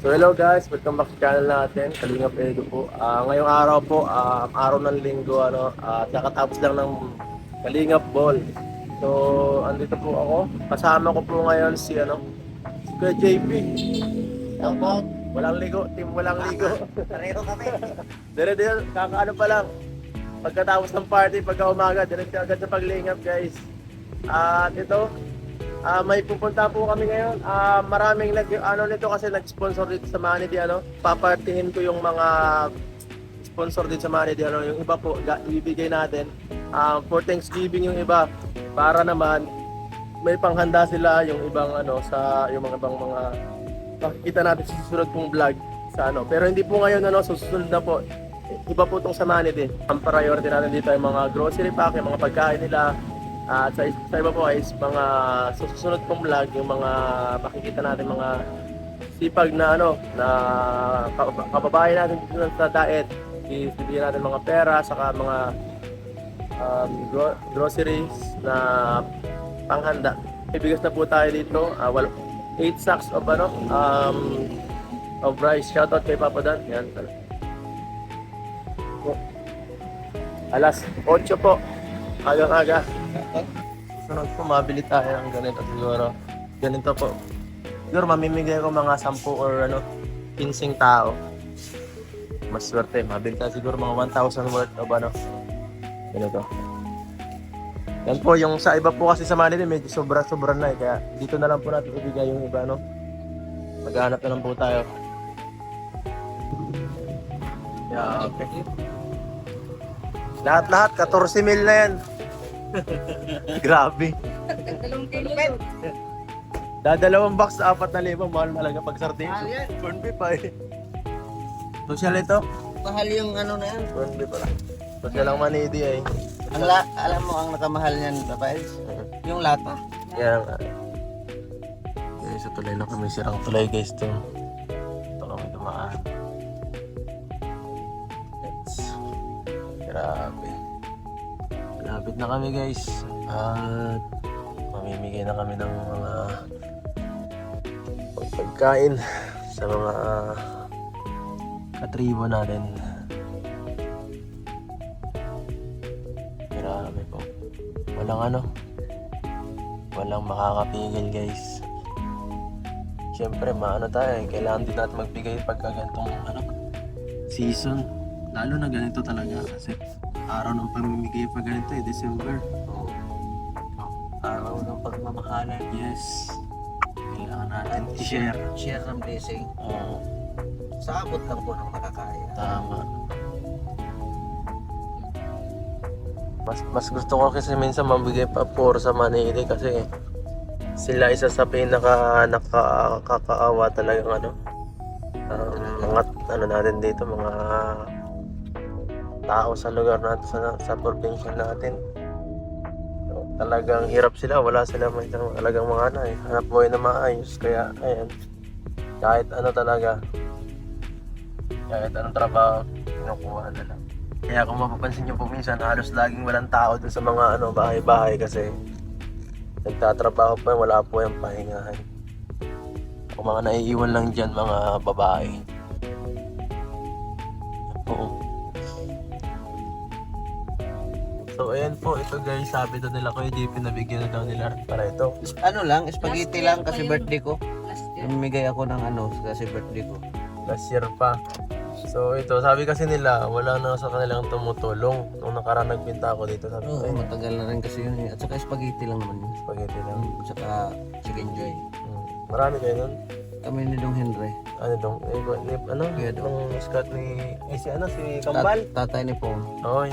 So hello guys, welcome back sa channel natin, Kalingap Edu po. Ngayong araw po, araw ng linggo, kakatapos lang ng Kalingap Ball. So andito po ako, kasama ko po ngayon si Kuya JP. Shoutout. Walang ligo, team walang ligo. Pareho kami. Dire-dire, kakaano pa lang. Pagkatapos ng party, pagka umaga, diretso agad sa paglingap guys. At ito, may pupunta po kami ngayon. Maraming nito kasi nag-sponsor dito sa Manny di papartihin ko yung mga sponsor dito sa Manny di yung iba po ibibigay natin for Thanksgiving yung iba para naman may panghanda sila yung ibang yung mga ibang mga makikita natin sa susunod kong vlog sa pero hindi po ngayon susunod na po iba po tong sa Manny din. Ang priority natin dito ay mga grocery pack, yung mga pagkain nila. At sa iba po ay mga susunod kong vlog, yung mga makikita natin mga sipag na na kababayan natin dito sa diet. Bibigyan natin mga pera, saka mga groceries na panghanda. Ibigas na po tayo dito, 8 sacks of of rice. Shoutout kay Papa Dan. Yan. Alas 8 po, agang-aga. Sunod po, mabili tayo ng ganito siguro. Ganito po. Siguro mamimigay ko mga 10 or 15 tao. Mas swerte, mabili tayo siguro mga 1,000 worth of ganito. Yan po, yung sa iba po kasi sa Manila medyo sobra-sobra na kaya dito na lang po natin ibigay yung iba Maghanap na lang po tayo. Yeah, okay. Lahat-lahat, 14 mil na yan. Grabe. Dadalawang box sa 4,000, mahal talaga pag sardines. Mahal yan. Corn beef pa Social ito? Mahal yung na yan. Corn beef pala. Social ang manidi eh. Alam mo ang nakamahal niyan, Rafaels? Yung lata. Yan nga. Okay, sa tulay na kami. Sirang tulay guys to. Ito kami dumaan. Grabe. Malapit na kami guys. At mamimigay na kami ng mga pagkain sa mga katribo natin. Grabe po. Walang makakapigil guys. Siyempre tayo kailangan din natin magbigay pagka ganitong season. Lalo na ganito talaga kasi araw ng pamimigay pag ganito December. Araw ng pagmamahalan. Yes. Kailangan natin i-share. Share ng blessing. Oo. Sa abot lang po ng makakaya. Tama. Mas gusto ko kasi minsan mabigay pa for sa Manili kasi sila isa sa nakakaawa talagang mga natin dito, mga tao sa lugar natin sa probinsya natin. So, talagang hirap sila, wala sila talagang mga hanap buhay na maayos, kaya ayan, kahit anong trabaho kinukuha na lang. Kaya kung mapapansin nyo po minsan halos laging walang tao dun sa mga bahay-bahay kasi nagtatrabaho pa, wala po yung pahingahan. Kung mga naiiwan lang dyan mga babae. Oo. So ayan po, ito guys, sabi daw nila Kuya JP, nabigyan na daw nila para ito. Spaghetti lang kasi birthday ko. Namimigay ako ng kasi birthday ko. Last year pa. So ito, sabi kasi nila, wala na sa kanilang tumutulong. Nung nakaraan nagbinta ako dito, sabi ko, Matagal na rin kasi yun. At saka spaghetti lang naman yun. spaghetti lang. At saka chicken joy. Marami kayo nun? Kami ni Dong Henry. Yung Scott ni, si Kambal? Tatay ni Pong. Oo,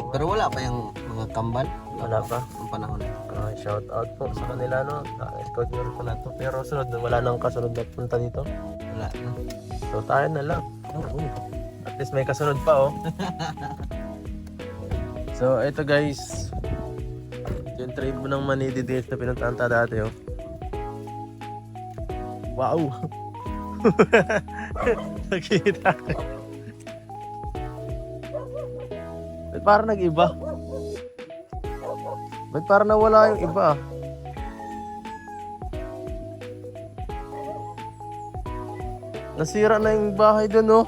Pero wala pa yung mga kambal. wala pa. Ang panahon na. Shout out po sa kanila, Scott nyo rin pala to. Pero sunod, wala nang kasunod na punta dito. Wala na. So tayo na lang. Oo. At least may kasunod pa, So ito guys, yung tribo ng Manidi Days na pinuntahan ta dati, Wow! Nakita ko. Ba't parang nag-iba? Ba't parang nawala yung iba? Nasira na yung bahay doon, oh.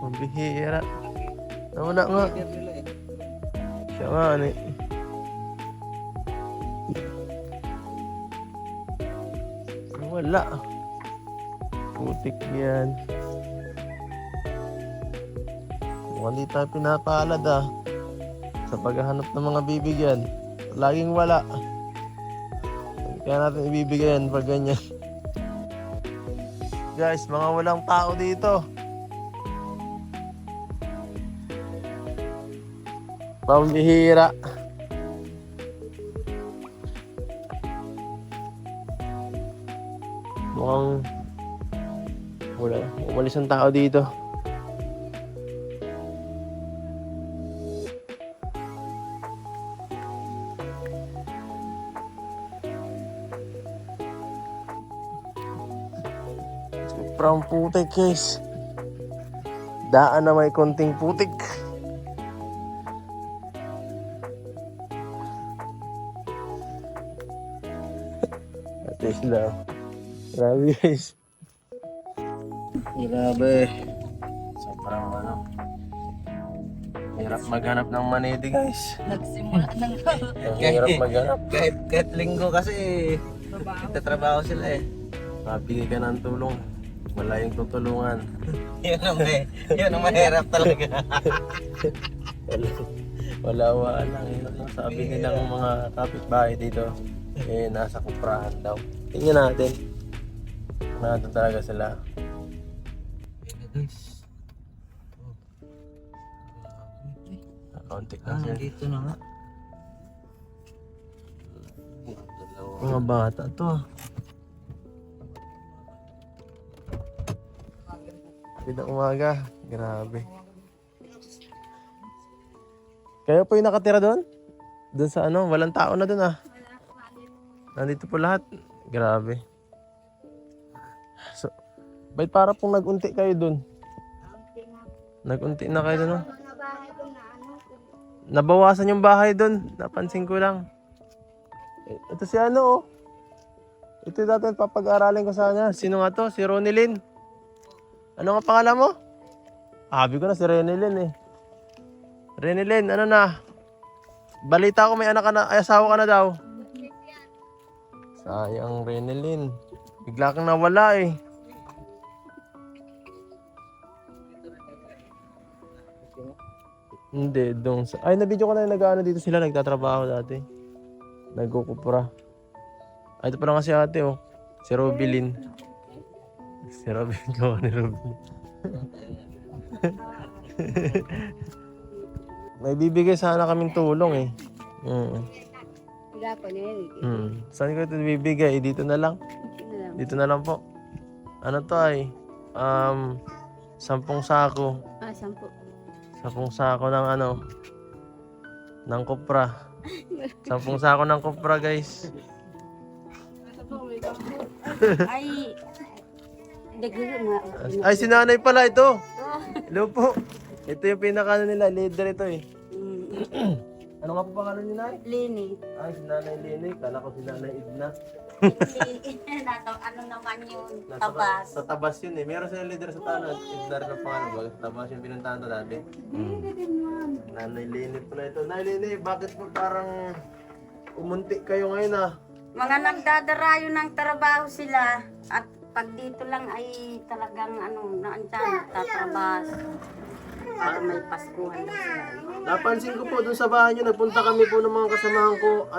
Mabihira. Nawala nga. Siya nga, ano eh. Wala. Putik yan. Mukhang di tayo pinapalad sa paghahanap ng mga bibigyan. Laging wala. Kaya natin ibibigyan pag ganyan. Guys, mga walang tao dito. Pambihira. Mukhang wala. Umalis ang tao dito. Sobrang putik, guys. Daan na may konting putik. Atis lang. Grabe, guys. Grabe. Sobrang ano. Hirap maghanap ng manidi, guys. Nagsimula ng Ang hirap maghanap. Kahit linggo kasi nagtatrabaho sila eh. Mabigay ka ng tulong. Wala yung tutulungan. Yun ang mahirap talaga. Wala. Hirap lang sabi nilang mga kapitbahay dito. Eh, nasa kuprahan daw. Tingnan natin. Nandun talaga sila. Guys. Kaunti kasi. Dito na nga. Mga bata to. Magandang umaga. Grabe. Kayo po yung nakatira doon? Doon sa ano? Walang tao na doon Nandito po lahat. Grabe. So, ba't para pong nag-unti kayo doon? Nag-unti na kayo doon, no? Nabawasan yung bahay doon. Napansin ko lang. Ito si ano, oh. Ito yung dati papag-aralin ko sana. Sino nga to? Si Ronilyn. Ano nga pangalan mo? Sabi ko na si Renilyn eh. Renilyn, ano na? Balita ko may anak ka na, ay asawa ka na daw. Sayang Renilyn. Bigla kang nawala eh. Hindi, dong sa... Ay, nabidyo ko na yung nag-ano dito sila, nagtatrabaho dati. Nagkukupra. Ay, ito pa lang kasi ate, oh. Si Robilyn. Si Robilyn, gawa ni Robilyn. May bibigay sana kaming tulong eh. Wala pa na yan. Saan ko ito bibigay? Dito na lang. Dito na lang po. Ano to ay? 10 sako. 10. 10 sako ng ano? Ng kopra. 10 sako ng kopra, guys. Ay, dagdag nga. Ay, si nanay pala ito. Hello po. Ito yung pinaka nila, leader ito eh. Ano nga po pangalan ni Nay? Lini. Ay, si Nanay Lini. Kala ko si Nanay Idna. Ano naman yung tabas? Sa tabas yun eh. Meron silang leader sa tanod. Idna rin ang pangalan ba? Sa tabas yung pinuntahan to dati. Nanay Lini pala ito. Nanay Lini, bakit po parang umunti kayo ngayon Mga nagdadarayo ng trabaho sila at pag dito lang ay talagang naandyan, tatrabas para may Paskuhan na sila. Napansin ko po dun sa bahay nyo, nagpunta kami po ng mga kasamahan ko,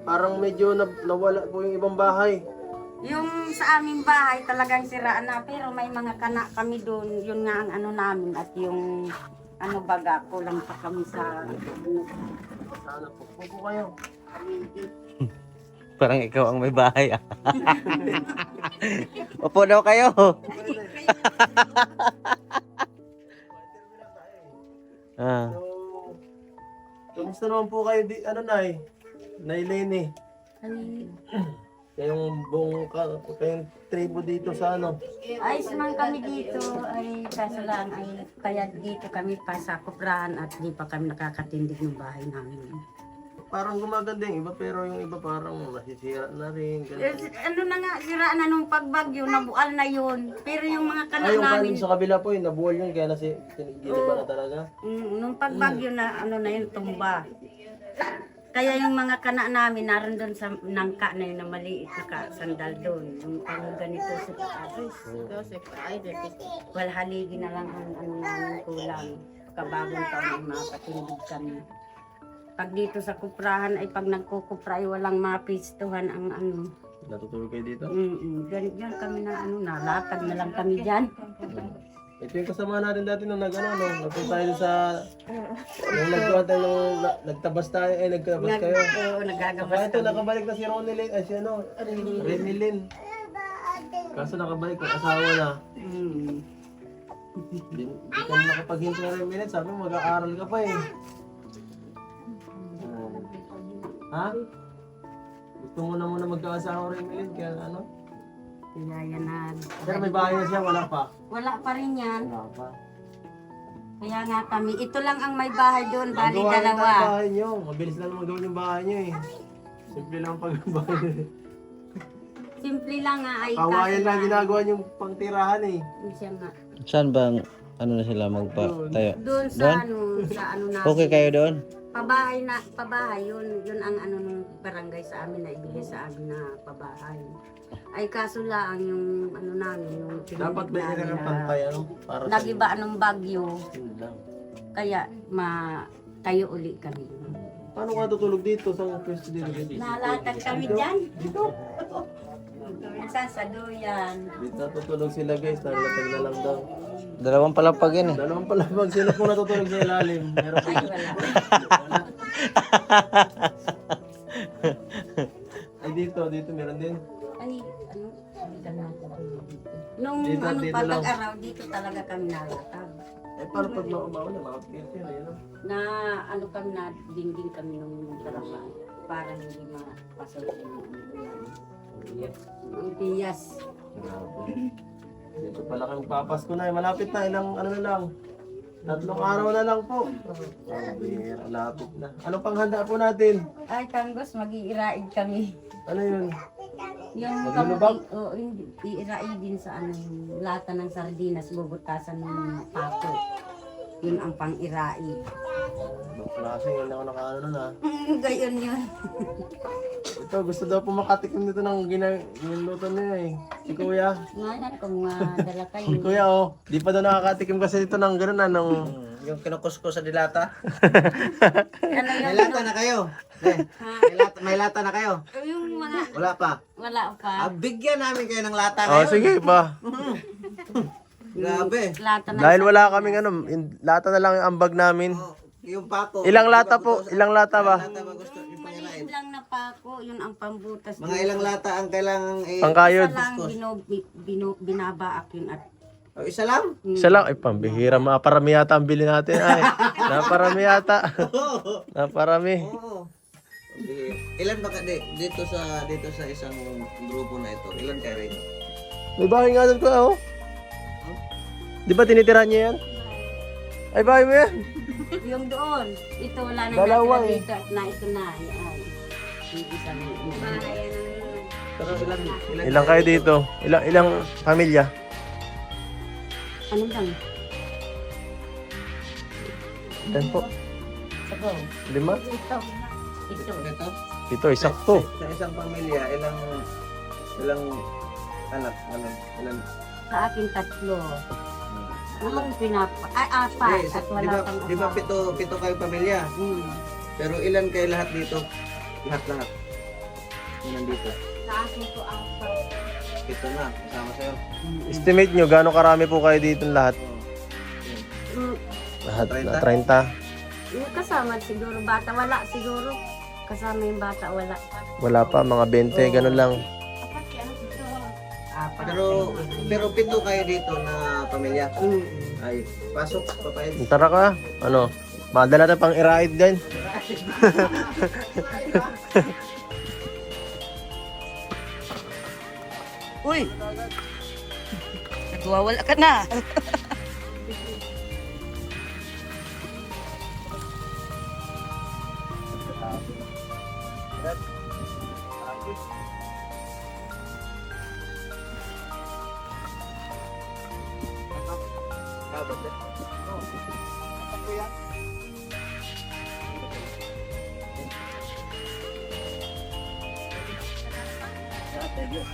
parang medyo nawala po yung ibang bahay. Yung sa aming bahay talagang siraan na pero may mga kana kami doon, yun nga ang namin at yung baga, kulang pa kami sa Sana po. Po kayo. Parang ikaw ang may bahay Opo daw kayo. So, kamusta naman po kayo Nay Leni? Kayong kayong tribo dito sa Ayos man kami dito, ay kaso lang, ay kaya dito kami pa sa kuprahan at di pa kami nakakatindig ng bahay namin. parang gumaganda yung iba, pero yung iba parang nasisira na rin. Eh, ano na nga, sira na nung pagbagyo, nabual na yun. Pero yung mga Ay, kanak yung namin, kanin sa kabila po, yung nabuhol yun, kaya giniba na talaga. nung pagbagyo na, ano na yun, tumba. Kaya yung mga kana namin, naroon doon sa nangka na yun na maliit na sandal doon. Yung pang ganito sa tapos. Wala haligi na lang ang ano namin kulang. Kabagong taon ay mapatindig kami. Pag dito sa kuprahan ay pag nagkukupra ay walang mapistuhan ang ano. Natutulog kayo dito? Ganyan kami na ano, nalatag na lang kami dyan. Ito yung kasama natin dati nung nagpunta tayo sa, nung nagkuhan tayo, nung nagtabas tayo, nagtabas kayo. Oo, nagagabas Kaya ito, nakabalik na si Ronilyn, ay si ano, Renilyn. Kaso nakabalik, may asawa na. Di ka na nakapaghintay na rin minutes, sabi mo mag-aaral ka pa eh. Ha? Gusto mo na muna magkaasawa rin Renilyn, kaya ano? Kaya na. Pero may bahay na siya, wala pa. Wala pa rin yan. Wala pa. Kaya nga kami, ito lang ang may bahay doon, bali Magawa rin tayo dalawa. bahay nyo. Mabilis lang naman gawin yung bahay nyo eh. Simple lang pag-bahay. Simple lang nga ay Kawayan lang ginagawa yung pangtirahan eh. Siya nga. Saan bang ano na sila magpatayo? Doon Doon? sa ano na. Okay kayo doon? Pabahay yun ang ano ng barangay sa amin na ibigay sa amin na pabahay. Ay kaso lang yung ano namin, yung Dapat may namin ng na pantay ano? Para sa nagiba ng bagyo, Yun lang. kaya tayo uli kami. Paano ka tutulog dito sa pwesto dito? Nalatag kami dyan. Minsan sa duyan. Dito tutulog sila guys, nalatag na lang daw. Dalawang palapag yan eh. Dalawang palapag sila po natutulog sa ilalim. Meron pa. Ay wala. Ay dito meron din. Ay, ano? Nung Dito- ano dito pa lang. araw dito talaga kami nalatag. Eh paano pag maumaw na mga piyerti na yun? Na ano kami na dingding kami nung trabaho para hindi mapasok yung ang tiyas. Dito pala kang papasko na eh. Malapit na, ilang ano na lang. 3 araw na lang po. Malapit na. Ano pang handa po natin? Ay, tanggos, mag-iiraid kami. Ano yun? Yung Maglulubak? oo, iiraid din sa ano, yung lata ng sardinas, bubutasan ng pako. Yun ang pang-iraid. Klase, yun ako nakaano nun ha. Gayon yun. Ito, gusto daw po makatikim nito ng ginluto niya eh. Si Kuya. Ngayon kung dala kayo. Kuya oh, di pa daw nakakatikim kasi dito ng gano'n ng... Yung kinukusko sa dilata. Ano yun? May lata na kayo. May lata na kayo. Yung mga, Wala pa. wala pa. Bigyan namin kayo ng lata Oh, ngayon. sige pa. Grabe. Lata ng Dahil wala kaming ano, lata na lang yung ambag namin. Oh, yung pako. Ilang lata po? Ilang lata ba? Lata ba gusto? Yung pangirain. maliit lang na pako, yun ang pambutas. Mga ilang lata ang kailangan Pangkayod. Isa lang binabaak yun at Oh, isa lang? Isa lang, ay pambihira, maparami yata ang bili natin. Ay, naparami yata. Naparami. Oo. Ilan ba dito sa isang grupo na ito? Ilan kayo rin? May bahay nga doon ko, oh. Di ba tinitira niya yan? Ay, bahay mo yan. yung doon. Ito wala na Dalawa natira eh. dito at na ito na. Ay, isa na. Bahayan na. Pero ilan Ilang kayo dito? Ilang pamilya? Ano lang? Yan po. Sabaw. 5? Ito. Ito? Ito, isakto. Sa isang pamilya, ilang anak? Ilan? Sa akin 3. Anong ay 4 at wala pang Di ba pito kayo pamilya? Pero ilan kayo lahat dito? Lahat. Yung nandito. Sa akin ko 4. Pito na, kasama sa'yo. Estimate nyo, gaano karami po kayo dito lahat? Oh. Lahat na 30? Yung kasama siguro bata, wala siguro. Kasama yung bata, wala. Wala pa, mga 20, ganun lang. Pero pito kayo dito na pamilya. Ay, pasok, papayag. Tara ka, ano? Madala na pang iraid din. Uy! Nagwawala ka na. Ayos.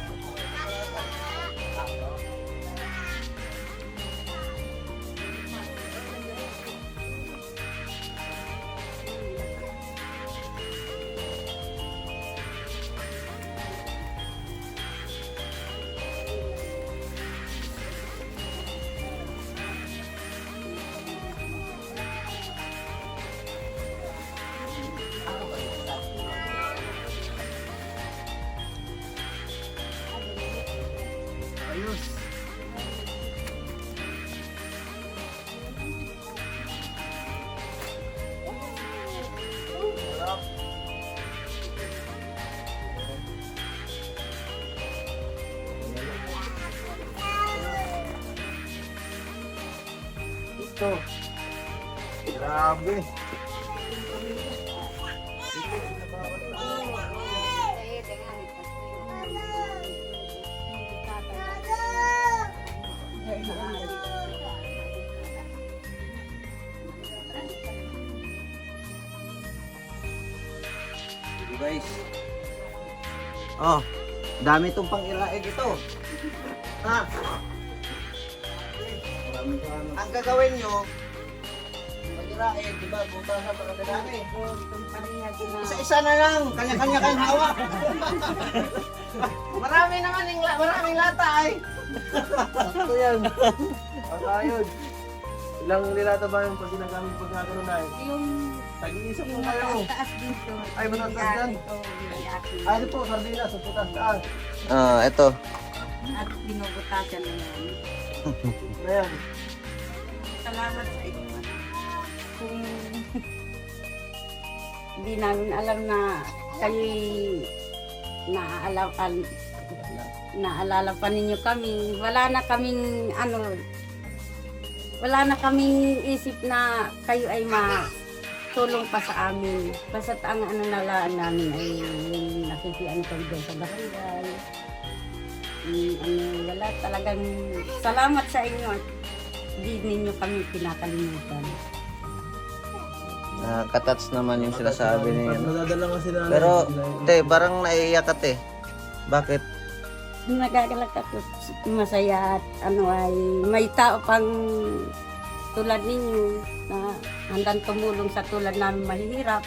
Sarap. Ito. Grabe. Guys. Oh, dami itong pang-iraig ito. Ha? Ang gagawin nyo, pag-iraig, di ba? Buta sa mga lalaki. Isa-isa na lang, kanya-kanya kayong hawak. maraming lata ay. Sakto yan. Pagkayod. Ilang nilata ba yung pag ginagamit pagkakaroon na eh? Yung Tag-iisa po kayo. taas dito. Ay, mataas yan? Ay, ito po, sardinas. Sa putas taas. Ito. At binubutasan na yan. Ayan. Salamat sa inyo. Kung hindi namin alam na kayo naalala pa ninyo kami. Wala na kaming isip na kayo ay tulong pa sa amin. Basta't ang nalaan namin ay yung nakikian kami doon sa barangay. Wala talagang salamat sa inyo at hindi ninyo kami pinakalimutan. Nakaka-touch naman yung sinasabi niya. Nadadala nga sila. Pero, te, parang naiiyak ka, te. Bakit? Nagagalak ako, masaya at ay may tao pang tulad ninyo na handang tumulong sa tulad namin mahihirap.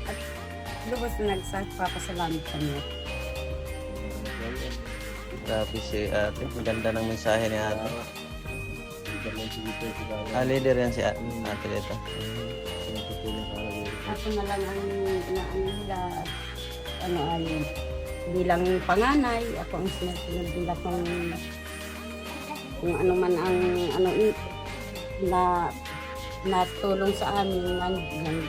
At lubos na nagpapasalamat kami. Grabe si ate. Ang ganda ng mensahe ni ate. Leader yan si ate dito. Ako na lang ang nila ay bilang panganay, ako ang sinasunod nila kung ano man ang natulong sa amin.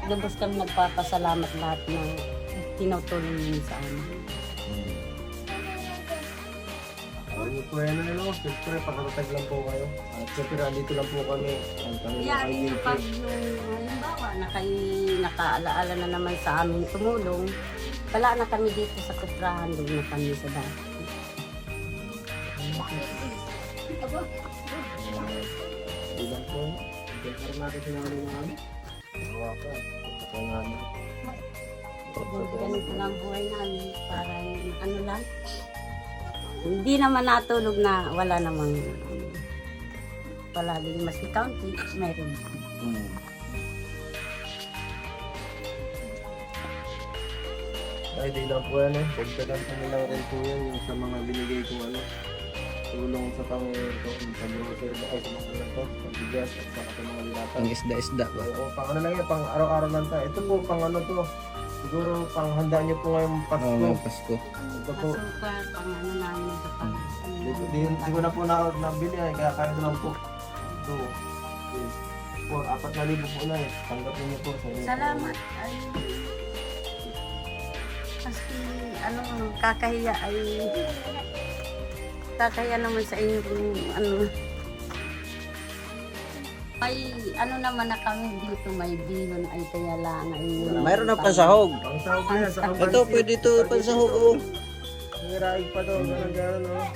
Lubos kami nagpapasalamat lahat na tinutulong niyo sa amin. Ano po yan siyempre pakatatag lang po kayo. At siyempre andito lang po kami. Ang kami Yan, pag halimbawa na kayo nakaalaala na naman sa amin tumulong, wala na kami dito sa kutrahan, doon na kami sa dati. Bilang po. Siyempre natin sinali namin. Hawakan. Pagkakal namin. Ganito lang buhay namin, parang lang. Hindi naman natulog na wala namang wala din mas county, meron. Ay, di lang po yan Pagdagan po nilang rin po yan yung sa mga binigay kong tulong sa sa grocery ay sa mga to, pagbigas at saka sa mga dilata. Ang isda-isda ba? Oo, pang lang yan, pang araw-araw lang tayo. Ito po, pang to. Siguro pang handa nyo po ngayong Pasko. Pasko. Ito po. Asukar, pang namin sa pag. Hindi ko na po nabili kaya kaya ko lang po. Ito. 4,000 po na Tanggapin niyo po sa inyo. Salamat. Ay, kasi kakahiya naman sa inyo kung may naman na kami dito, may bilon ay kaya lang ay Mayroon na pansahog. Ang sahog na yan, sa Ito, pwede ito pansahog. Oh. Niraig pa to, gano'n.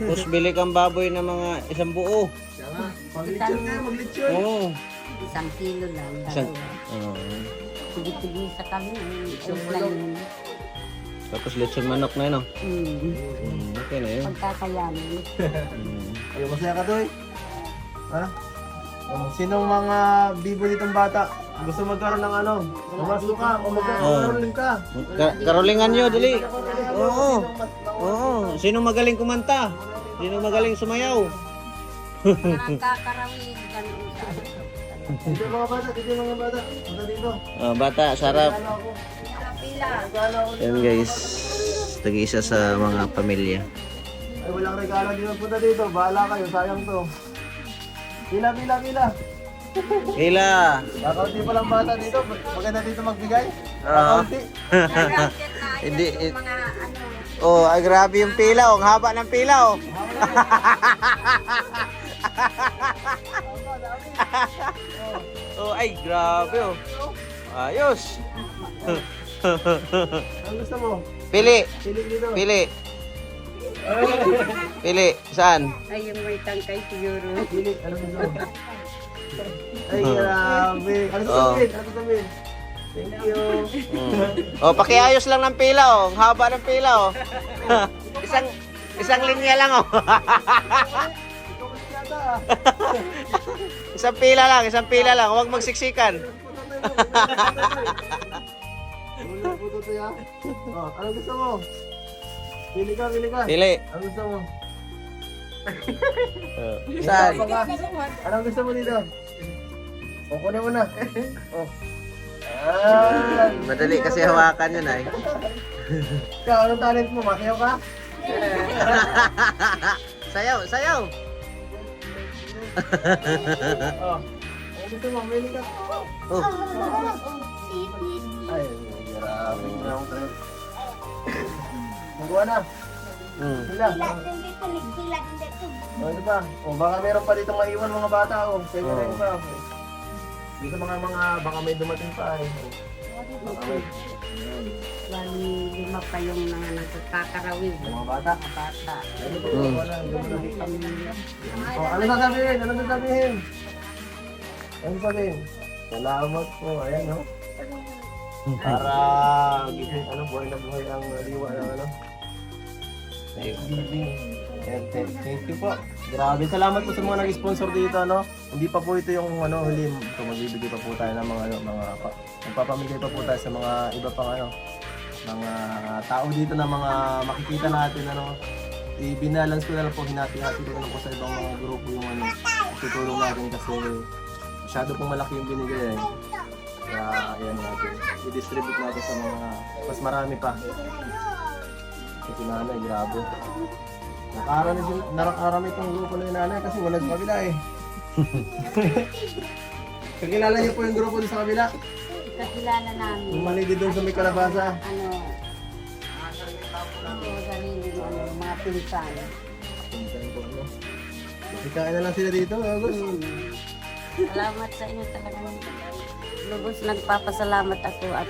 Tapos bili kang baboy na mga 1 buo. Maglitsyon kayo, maglitsyon. Oo. Isang kilo lang. Isang, Dalawa. oh. Tigit-tigit sa kami. Lang. Tapos lechon manok na yun, oh. Okay na yun. Pagkakayanin. Ayaw, masaya ka, Toy? Ha? Oh, sinong mga bibo ditong bata? Gusto magkaroon ng ano? Pumasok ka o magkaroon ka? Karolingan nyo, dali. Oo. Oo. Sino magaling kumanta? Sino magaling sumayaw? Nakakarawin. Ganun sa ano. Dito mga bata, dito mga bata. Punta dito. Oh, bata, sarap. Ano ako? Pila. Regalo ako. Yan guys. Tag-isa sa mga pamilya. Ay, walang regalo dito. Punta dito. Bahala kayo. Sayang to. Pila. Hila. Kakaunti pa lang bata dito. Maganda dito magbigay. Oo. Kakaunti. Hindi. Mga ano. Oh, ay grabe yung pila, oh. Ang haba ng pila, oh. Oh, ay grabe, oh. Ayos. Ano gusto mo? Pili. Pili dito. Pili. Pili. Saan? Ay, yung may tangkay siguro. Pili. Ano gusto mo? Ay, grabe. Ano sasabihin? Ano sasabihin? Thank you. Oh, pakiayos lang ng pila, oh. Ang haba ng pila, oh. isang linya lang, oh. Ikaw kasi yata ah. Isang pila lang. Huwag magsiksikan. Wala po to ya. Oh, ano gusto mo? Pili ka. Pili. Ano gusto mo? Saan? Anong gusto mo dito? O, kunin mo na. Oh. Ah. Madali kasi hawakan yun, ay. Ikaw, anong talent mo? Masayaw ka? Sayaw. Oh. Ano gusto mo? Pili ka. Oh. Ay, grabe. Magawa na. Sila. O, ito pa. O, baka meron pa dito maiwan mga bata. O, sa'yo na rin pa. Dito baka may dumating pa. Baka may Bali, 5 pa yung mga nagkakarawin. mga bata. Bata. Wala, o, ano sasabihin? Ano sasabihin? Salamat po. Ayan, no? Para gising, buhay na buhay ang liwa ng ano. Thank you po. Grabe, salamat po sa mga nag-sponsor dito, ano. Hindi pa po ito yung huli. Ito, magbibigay pa po tayo ng magpapamigay pa po tayo sa mga iba pang mga tao dito na mga makikita natin, ano. I-balance ko na lang po, hinati-hati ko na lang po sa ibang mga grupo yung tutulong natin kasi masyado pong malaki yung binigay eh. Kaya ayan natin, i-distribute natin sa mga mas marami pa. Kasi nanay, grabe. Nakarami itong grupo na yung nanay kasi wala sa kabila eh. Kakilala niyo po yung grupo doon sa kabila? Kakilala namin. Yung maligi doon sa may kalabasa. Ano? Ganun yung mga pinsan. Ikain na lang sila dito, August. Salamat sa inyo talagang. Lubos nagpapasalamat ako at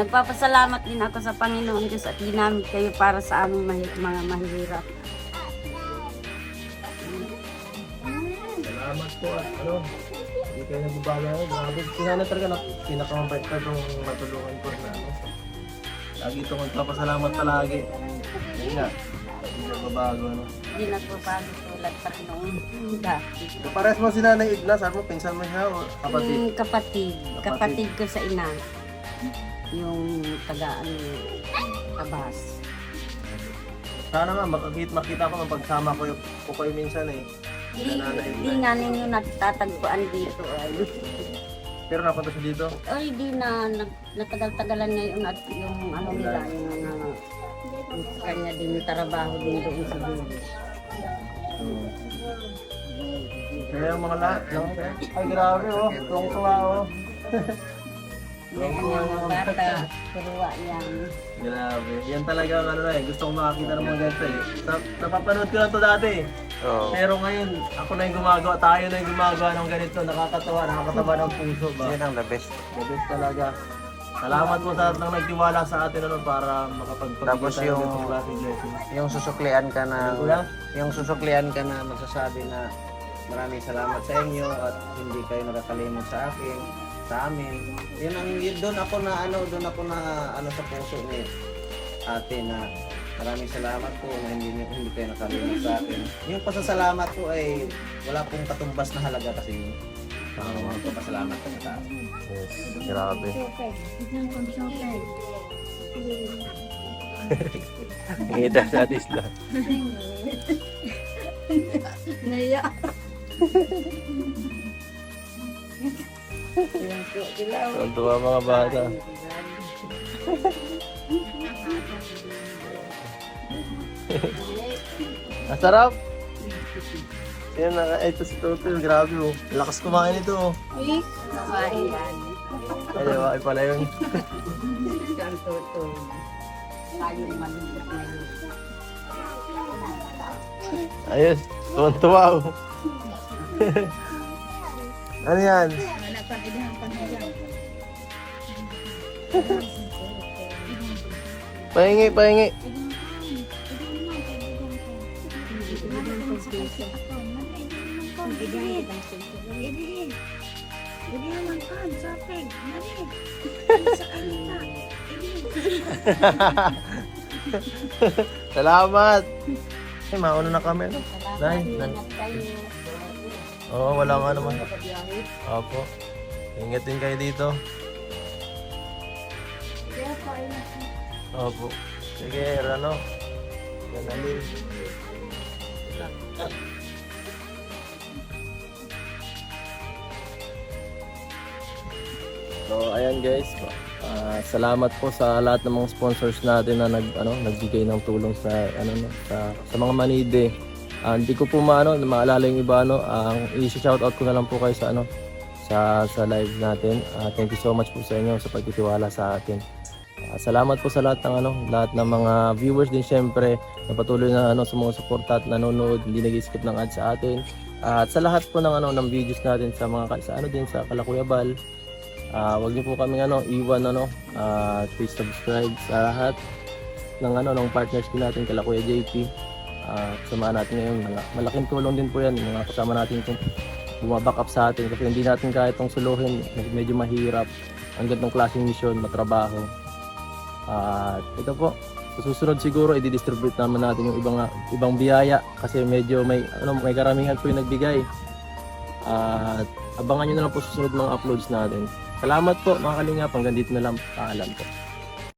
nagpapasalamat din ako sa Panginoon Diyos at ginamit kayo para sa aming mga mahihirap. Salamat po at hindi kayo nagbabago. Grabe, sinana talaga na pinakamabait ka itong matulungan ko na lagi itong magpapasalamat palagi. Hindi nga, hindi nagbabago. Hindi nagbabago tulad pa rin noon. Dati. Pares mo si Nanay Ignas, mo, pinsan mo siya o kapatid? Kapatid ko sa ina. Yung kabas. Sana nga, makita ko mapagsama ko kayo minsan eh. Hindi nga ninyo nagtatagpuan dito. Pero napunta siya dito? Ay, di na natagal-tagalan ngayon at yung ano nila, yung kanya din trabaho din doon sa dulo. Kaya yung mga lahat, ay grabe oh, tuwang-tuwa oh. Yung mga bata, turuwa yan. Grabe, yan talaga gusto kong makakita ng mga ganito eh. Napapanood ko lang to dati eh. Oh. Pero ngayon, ako na yung gumagawa, tayo na yung gumagawa ng ganito, nakakatawa ng puso ba? Yan ang the best. The best talaga. Salamat po sa lahat ng nagtiwala sa atin para makapagpagkita Tapos tayo yung- ng ganitong klaseng blessing. Yung susuklian ka na, Kuya? yung susuklian ka na magsasabi na maraming salamat sa inyo at hindi kayo nakakalimot sa akin, sa amin. Yun doon ako na sa puso ni ate na maraming salamat po na hindi kayo nakalimot sa akin. Yung pasasalamat ko ay wala pong katumbas na halaga kasi pasalamat ko sa akin. Yes, grabe. Ngita sa atis na. Naya. Tuwa mga bata. Ang sarap. Yan na, ito si Toto, grabe oh. Lakas kumain ito oh. Ay, pala yun. Ang tutoy. Tayo malungkot na yun. Ayos, tuwan-tuwa oh. Ano yan? Pahingi, pahingi. Salamat. Ay, mauna na kami. No? Oo, wala nga naman. Opo. Ingat din kayo dito. Opo. Sige, Rano. Ganalin. So, ayan guys. Salamat po sa lahat ng mga sponsors natin na nagbigay ng tulong sa sa mga manide. Hindi ko po maalala yung iba ang i-shoutout ko na lang po kayo sa live natin. Thank you so much po sa inyo sa pagtitiwala sa atin. Salamat po sa lahat ng mga viewers din syempre na patuloy na sumusuporta at nanonood, hindi nag-skip ng ads sa atin. At sa lahat po ng videos natin sa mga sa Kalakuyabal. Wag niyo po kami iwan please subscribe sa lahat ng partners din natin kala Kuya JP. Samahan natin ngayon, malaking tulong din po yan mga kasama natin kung bumaback up sa atin kasi hindi natin kaya itong suluhin, medyo mahirap ang gantong klaseng misyon, matrabaho. Ito po, sa susunod siguro i-distribute naman natin yung ibang biyaya kasi medyo may karamihan po yung nagbigay. Abangan nyo na lang po susunod mga uploads natin. Salamat po mga kalingap, hanggang dito na lang, paalam po.